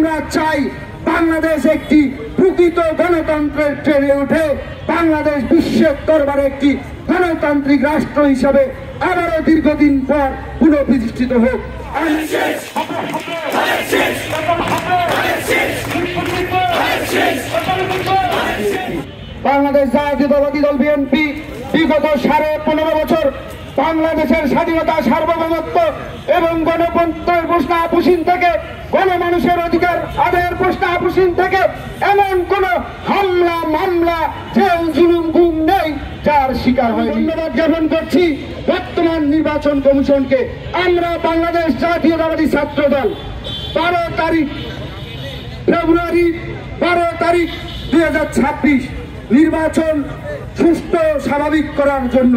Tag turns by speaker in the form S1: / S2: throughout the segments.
S1: আমরা চাই বাংলাদেশ একটি প্রকৃত গণতন্ত্রের ট্রেনে উঠে বাংলাদেশ বিশ্বের দরবারে একটি গণতান্ত্রিক রাষ্ট্র হিসাবে আবারও দীর্ঘদিন পর পুনঃপ্রতিষ্ঠিত হোক। বাংলাদেশ জাতীয়তাবাদী দল বিএনপি বিগত 15.5 বছর বাংলাদেশের স্বাধীনতা, সার্বভৌমত্ব এবং গণতন্ত্রের প্রশ্ন আপুসীন থেকে, গণমানুষের অধিকার আদায়ের প্রশ্ন আপুসীন থেকে এমন কোন হামলা, মামলা, জেল, জুলুম, গুম নেই যার শিকার হয়ে। ধন্যবাদ জ্ঞাপন করছি বর্তমান নির্বাচন কমিশনকে। আমরা বাংলাদেশ জাতীয়তাবাদী ছাত্র দল 12 ফেব্রুয়ারি 2026 নির্বাচন সুষ্ঠু স্বাভাবিক করার জন্য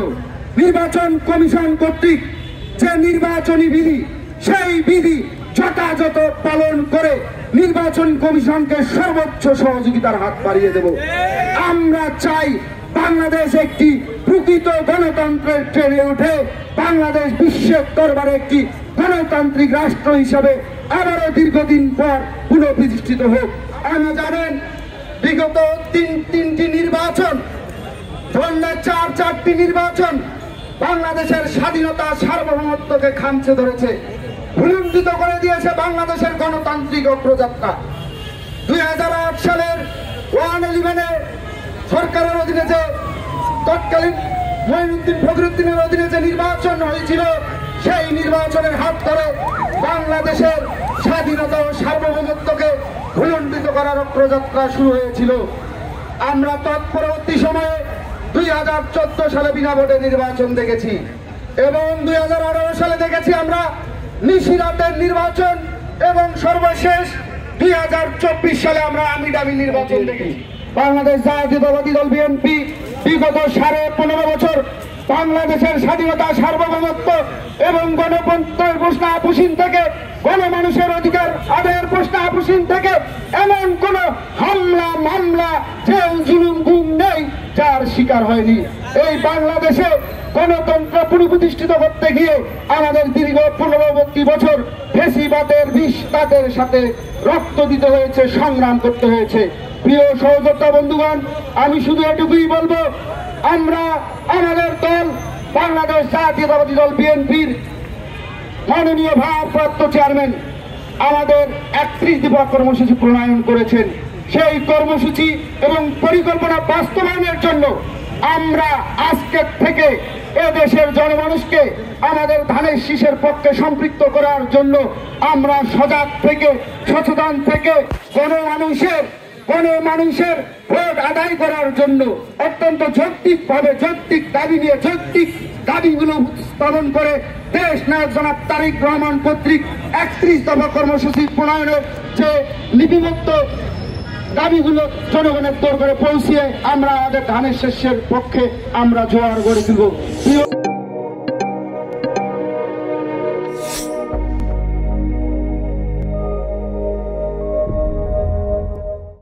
S1: নির্বাচন কমিশন কর্তৃক যে নির্বাচনী বিধি, সেই বিধি যথাযথ পালন করে নির্বাচন কমিশনকে সর্বোচ্চ সহযোগিতার হাত বাড়িয়ে দেব। আমরা চাই বাংলাদেশ একটি প্রকৃত গণতন্ত্রের ট্রেনে উঠে বাংলাদেশ বিশ্বের দরবারে একটি গণতান্ত্রিক রাষ্ট্র হিসাবে আবারও দীর্ঘদিন পর পুনঃপ্রতিষ্ঠিত হোক। আপনারা জানেন বিগত তিনটি নির্বাচন, 4টি নির্বাচন বাংলাদেশের স্বাধীনতা, সার্বভৌমত্বকে খামচে ধরেছে, ভুলুণ্ঠিত করে দিয়েছে বাংলাদেশের গণতান্ত্রিক অগ্রযাত্রা। 2008 সালের 111 সরকারের অধীনে যে তৎকালীন মঈনুদ্দিন ফখরুদ্দিনের অধীনে যে নির্বাচন হয়েছিল, সেই নির্বাচনের হাত ধরে বাংলাদেশের স্বাধীনতা ও সার্বভৌমত্বকে ভুলুণ্ঠিত করার অগ্রযাত্রা শুরু হয়েছিল। আমরা তৎপরবর্তী সময়ে 2014 সালে বিনা ভোটে নির্বাচন দেখেছি এবং 2018 সালে দেখেছি আমরা নিশিরাতের নির্বাচন এবং সর্বশেষ 2024 সালে আমরা আমিডামি নির্বাচন দেখেছি। বাংলাদেশ জাতীয়তাবাদী দল বিএনপি বিগত 15.5 বছর বাংলাদেশের স্বাধীনতা, সার্বভৌমত্ব এবং গণতন্ত্রের প্রশ্ন আপুসীন থেকে, গণমানুষের অধিকার আদায়ের প্রশ্ন আপুসীন থেকে এমন কোন হামলা, মামলা, জেল, জুলুম, গুম নেই যার শিকার হয়নি। এই বাংলাদেশে গণতন্ত্র পুনঃপ্রতিষ্ঠিত করতে গিয়ে আমাদের দীর্ঘ 15 বছর ফ্যাসিবাদের বিষপাতের সাথে রক্ত দিতে হয়েছে, সংগ্রাম করতে হয়েছে। প্রিয় সহযোদ্ধা বন্ধুগণ, আমি শুধু এটুকুই বলবো, আমরা আমাদের দল বাংলাদেশ জাতীয়তাবাদী দল বিএনপির মাননীয় ভারপ্রাপ্ত চেয়ারম্যান আমাদের 31 দফা কর্মসূচি প্রণয়ন করেছেন। সেই কর্মসূচি এবং পরিকল্পনা বাস্তবায়নের জন্য আমরা আজকের থেকে এদেশের জনমানুষকে আমাদের ধানের শীষের পক্ষে সম্পৃক্ত করার জন্য আমরা সজাগ থেকে, সচেতন থেকে গণমানুষের ভোট আদায় করার জন্য অত্যন্ত যৌক্তিকভাবে যৌক্তিক দাবি নিয়ে যৌক্তিক দাবিগুলো উত্থাপন করে দেশ নায়ক জনাব তারেক রহমান কর্তৃক 31 দফা কর্মসূচি প্রণয়নের যে লিপিবদ্ধ দাবিগুলো জনগণের দরবারে পৌঁছিয়ে আমরা আমাদের ধানের শীষের পক্ষে আমরা জোয়ার গড়ে তুলব।